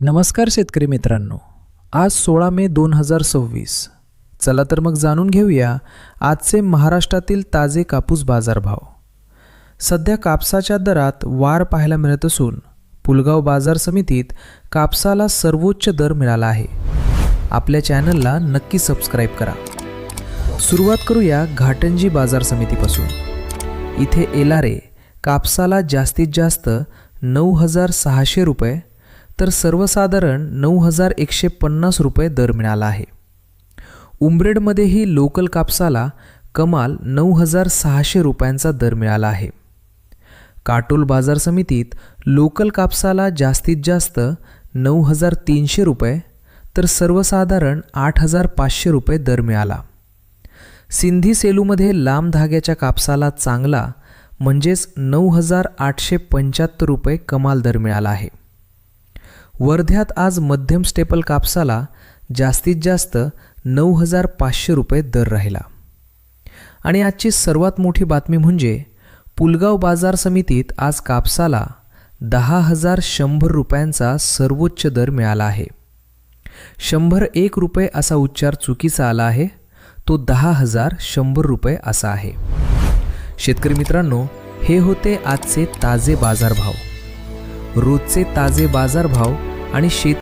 नमस्कार शेतकरी मित्रांनो, आज 16 मे 2026. चला तर मग जाणून घेऊया आजचे महाराष्ट्रातील ताजे कापूस बाजारभाव. सध्या कापसाच्या दरात वाढ पाहायला मिळत असून पुलगाव बाजार समितीत कापसाला सर्वोच्च दर मिळाला आहे. आपल्या चॅनलला नक्की सबस्क्राईब करा. सुरुवात करूया घाटंजी बाजार समितीपासून. इथे एलारे कापसाला जास्तीत जास्त 9,600 रुपये तर सर्वसाधारण 9,150 रुपये दर मिळाला आहे. उमरेडमध्येही लोकल कापसाला कमाल 9,600 रुपयांचा दर मिळाला आहे. काटोल बाजार समितीत लोकल कापसाला जास्तीत जास्त 9,300 रुपये तर सर्वसाधारण 8,500 रुपये दर मिळाला. सिंधी सेलूमध्ये लांब धाग्याच्या कापसाला चांगला म्हणजेच 9,875 रुपये कमाल दर मिळाला आहे. वर्ध्यात आज मध्यम स्टेपल कापसाला जास्तीत जास्त 9,500 रुपये दर राहिला. आणि आजची सर्वात मोठी बातमी म्हणजे पुलगाव बाजार समितीत आज कापसाला 10,100 रुपयांचा सर्वोच्च दर मिळाला आहे. 101 रुपये असा उच्चार चुकीचा आला आहे. तो 10,100 रुपये असा आहे. शेतकरी मित्रांनो, हे होते आजचे ताजे बाजारभाव. रोजचे ताजे बाजारभाव आणि